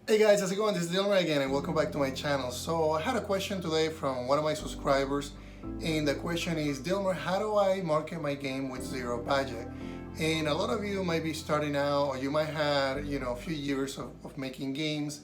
Hey guys, how's it going? This is Dilmer again and welcome back to my channel. So I had a question today from one of my subscribers, and the question is, Dilmer, how do I market my game with zero budget? And a lot of you might be starting out, or you might have a few years of making games,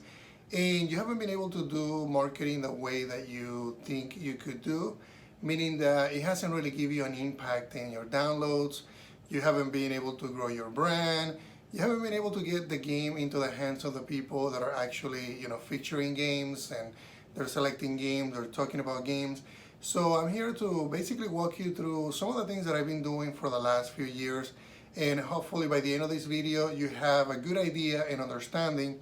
and you haven't been able to do marketing the way that you think you could do, meaning that it hasn't really given you an impact in your downloads. You haven't been able to grow your brand. You haven't been able to get the game into the hands of the people that are actually featuring games, and they're selecting games, they're talking about games. So I'm here to basically walk you through some of the things that I've been doing for the last few years, and hopefully by the end of this video you have a good idea and understanding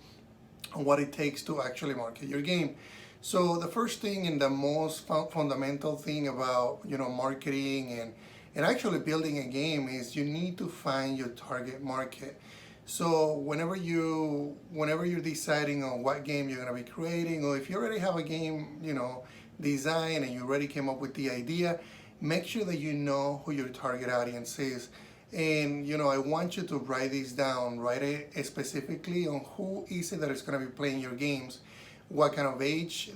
on what it takes to actually market your game. So the first thing and the most fundamental thing about marketing and actually building a game is you need to find your target market. So whenever you're deciding on what game you're going to be creating, or if you already have a game design and you already came up with the idea, make sure that you know who your target audience is. And I want you to write this down, write it specifically on who is it that is going to be playing your games, what kind of age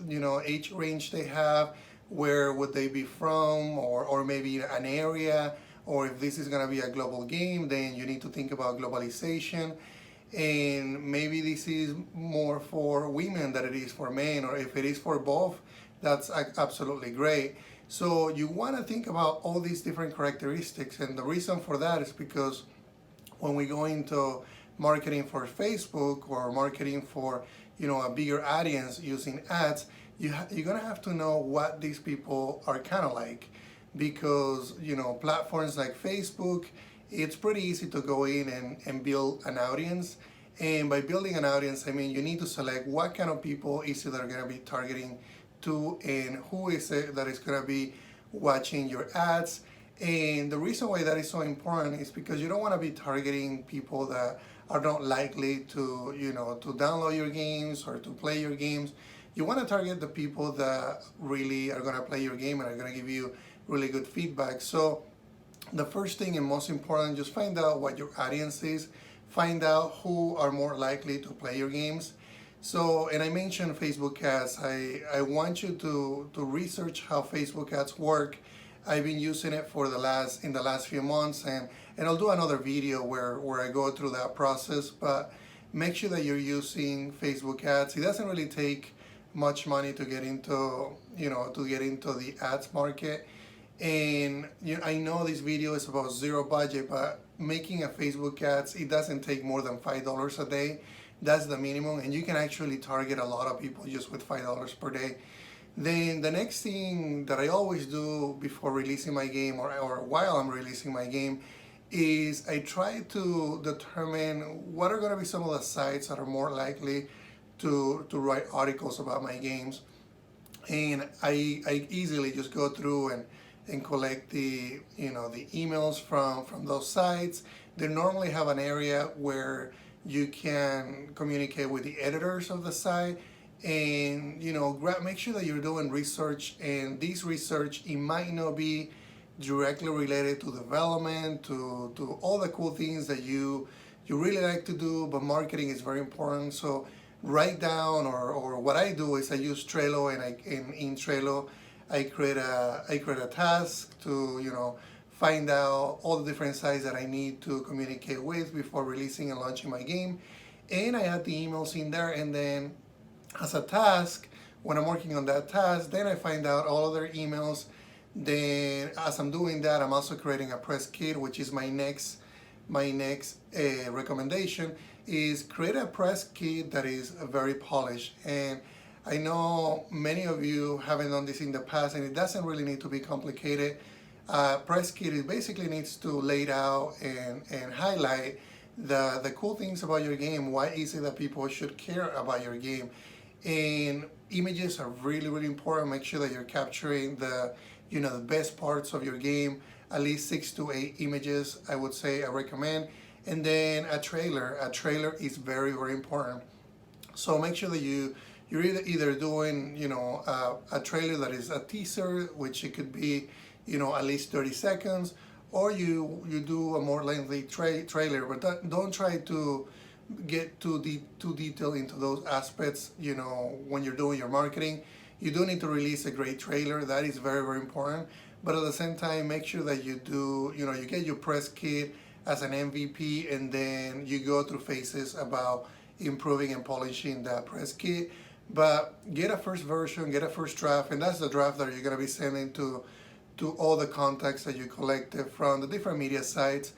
age range they have, where would they be from, or maybe an area, or if this is going to be a global game, then you need to think about globalization. And maybe this is more for women than it is for men, or if it is for both, that's absolutely great. So you want to think about all these different characteristics, and the reason for that is because when we go into marketing for Facebook or marketing for a bigger audience using ads, you're gonna have to know what these people are kind of like, because platforms like Facebook, it's pretty easy to go in and build an audience. And by building an audience, I mean you need to select what kind of people is it that are going to be targeting to, and who is it that is going to be watching your ads. And the reason why that is so important is because you don't want to be targeting people that are not likely to to download your games or to play your games. You want to target the people that really are going to play your game and are going to give you really good feedback. So the first thing and most important, just find out what your audience is, find out who are more likely to play your games. So, and I mentioned Facebook ads. I want you to research how Facebook ads work. I've been using it for the last few months, and I'll do another video where I go through that process. But make sure that you're using Facebook ads. It doesn't really take much money to get into the ads market. And I know this video is about zero budget, but making a Facebook ads, it doesn't take more than $5 a day. That's the minimum, and you can actually target a lot of people just with $5 per day. Then the next thing that I always do before releasing my game, or while I'm releasing my game, is I try to determine what are going to be some of the sites that are more likely to write articles about my games. And I easily just go through and collect the the emails from those sites. They normally have an area where you can communicate with the editors of the site, and make sure that you're doing research. And this research, it might not be directly related to development, to all the cool things that you really like to do, but marketing is very important. So write down, or what I do is I use Trello, and in Trello I create a task to find out all the different sites that I need to communicate with before releasing and launching my game. And I add the emails in there, and then as a task, when I'm working on that task, then I find out all other emails. Then as I'm doing that, I'm also creating a press kit, which is my next recommendation, is create a press kit that is very polished. And I know many of you haven't done this in the past, and it doesn't really need to be complicated. Press kit, it basically needs to lay out and highlight the cool things about your game. Why is it that people should care about your game? And images are really, really important. Make sure that you're capturing the the best parts of your game. At least 6 to 8 images, I would say, I recommend. And then a trailer. A trailer is very, very important. So make sure that you're either doing a trailer that is a teaser, which it could be at least 30 seconds, or you do a more lengthy trailer. But don't try to get too detailed into those aspects. When you're doing your marketing, you do need to release a great trailer. That is very, very important. But at the same time, make sure that you get your press kit as an MVP, and then you go through phases about improving and polishing that press kit. But get a first version, get a first draft, and that's the draft that you're gonna be sending to all the contacts that you collected from the different media sites.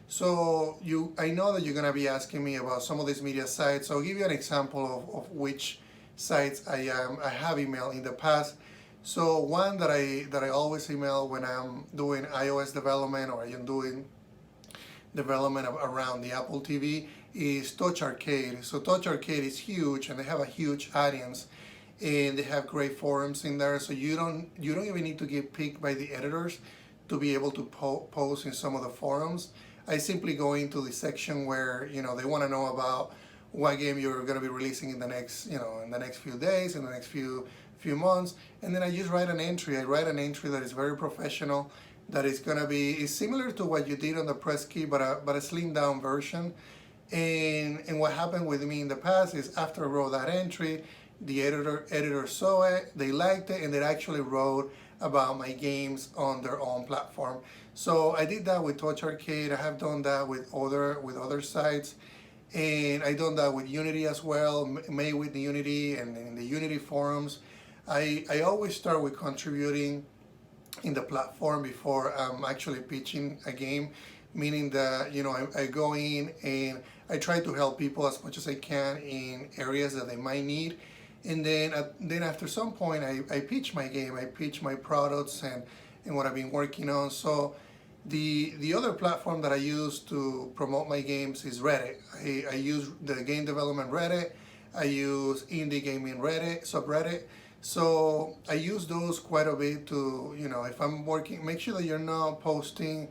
So I know that you're gonna be asking me about some of these media sites. So I'll give you an example of which sites I have emailed in the past. So one that I always email when I'm doing iOS development, or I am doing development around the Apple TV, is Touch Arcade. So Touch Arcade is huge, and they have a huge audience, and they have great forums in there. So you don't even need to get picked by the editors to be able to post in some of the forums. I simply go into the section where they want to know about what game you're going to be releasing in the next few days, in the next few months, and then I just write an entry. I write an entry that is very professional, that is going to be similar to what you did on the press kit, but a slimmed down version. And what happened with me in the past is, after I wrote that entry, the editor saw it, they liked it, and they actually wrote about my games on their own platform. So I did that with Touch Arcade. I have done that with other sites, and I done that with Unity as well, made with the Unity and in the Unity forums. I always start with contributing in the platform before I'm actually pitching a game, meaning that I go in and I try to help people as much as I can in areas that they might need, and then after some point I pitch my game, I pitch my products and what I've been working on. So the other platform that I use to promote my games is Reddit. I use the game development Reddit. I use indie gaming Reddit subreddit. So I use those quite a bit to, if I'm working, make sure that you're not posting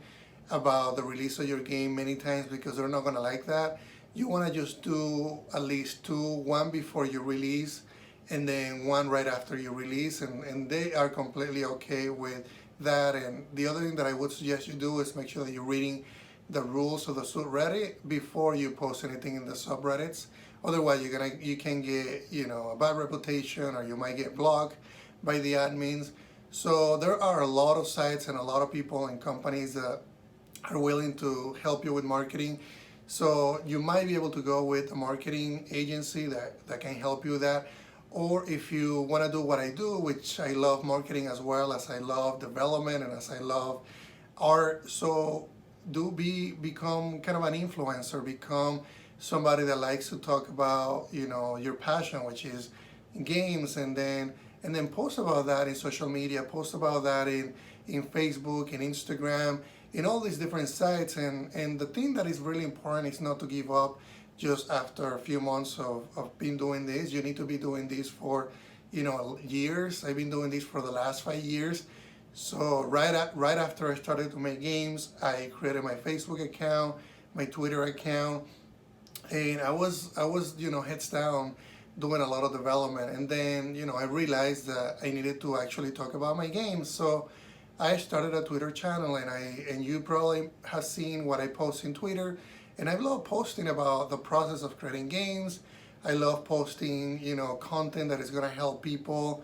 about the release of your game many times, because they're not gonna like that. You wanna just do at least two, one before you release, and then one right after you release, and they are completely okay with that. And the other thing that I would suggest you do is make sure that you're reading the rules of the subreddit before you post anything in the subreddits. Otherwise, you can get a bad reputation, or you might get blocked by the admins. So there are a lot of sites and a lot of people and companies that are willing to help you with marketing. So you might be able to go with a marketing agency that can help you with that. Or if you want to do what I do, which I love marketing as well as I love development and as I love art, so become kind of an influencer, become somebody that likes to talk about your passion, which is games, and then post about that in social media, post about that in Facebook and Instagram, in all these different sites. And the thing that is really important is not to give up just after a few months of being doing this. You need to be doing this for years. I've been doing this for the last 5 years. So right after I started to make games, I created my Facebook account, my Twitter account, and I was heads down doing a lot of development. And then I realized that I needed to actually talk about my games. So I started a Twitter channel, and you probably have seen what I post in Twitter. And I love posting about the process of creating games. I love posting content that is going to help people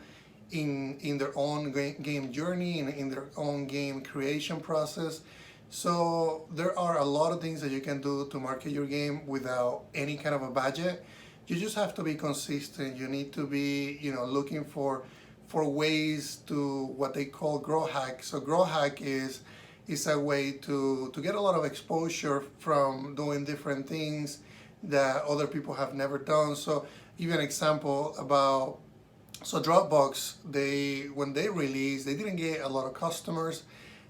in their own game journey, in their own game creation process. So there are a lot of things that you can do to market your game without any kind of a budget. You just have to be consistent. You need to be looking for ways to what they call grow hack. So grow hack is a way to get a lot of exposure from doing different things that other people have never done. So give you an example about, so Dropbox, when they released, they didn't get a lot of customers.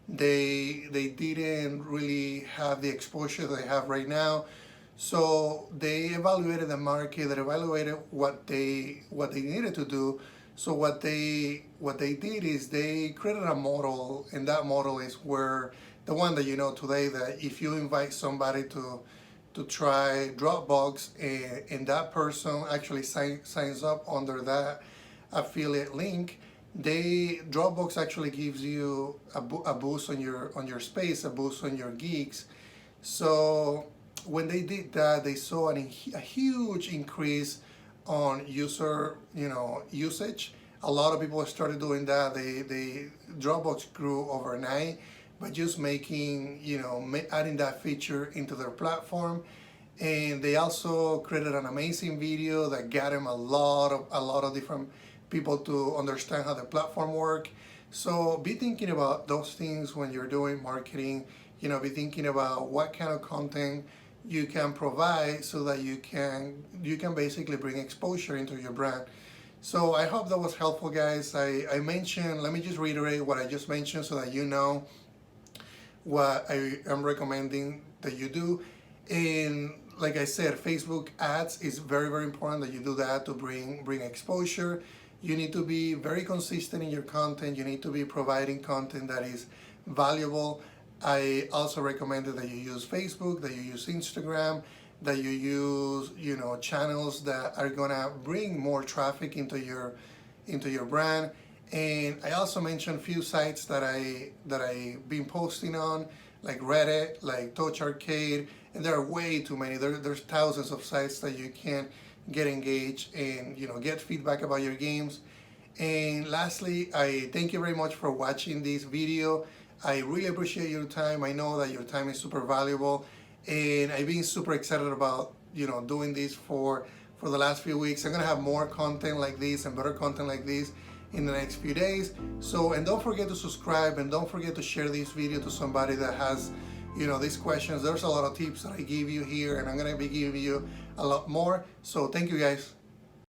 They didn't really have the exposure they have right now. So they evaluated the market, they evaluated what they needed to do. So what they did is they created a model, and that model is where the one that today, that if you invite somebody to try Dropbox, and that person actually signs up under that affiliate link, Dropbox actually gives you a boost on your space, a boost on your gigs. So when they did that, they saw a huge increase on user, usage. A lot of people started doing that. They Dropbox grew overnight by just making, adding that feature into their platform. And they also created an amazing video that got them a lot of different people to understand how the platform work. So be thinking about those things when you're doing marketing. Be thinking about what kind of content you can provide so that you can basically bring exposure into your brand. So I hope that was helpful, guys. I mentioned, let me just reiterate what I just mentioned so that you know what I am recommending that you do. And like I said, Facebook ads is very, very important that you do that to bring exposure. You need to be very consistent in your content. You need to be providing content that is valuable. I also recommended that you use Facebook, that you use Instagram, that you use, channels that are gonna bring more traffic into your brand. And I also mentioned a few sites that I've been posting on, like Reddit, like Touch Arcade, and there are way too many. There's thousands of sites that you can get engaged and get feedback about your games. And lastly, I thank you very much for watching this video. I really appreciate your time. I know that your time is super valuable, and I've been super excited about doing this for the last few weeks. I'm gonna have more content like this and better content like this in the next few days. So, and don't forget to subscribe, and don't forget to share this video to somebody that has these questions. There's a lot of tips that I give you here, and I'm gonna be giving you a lot more. So thank you, guys.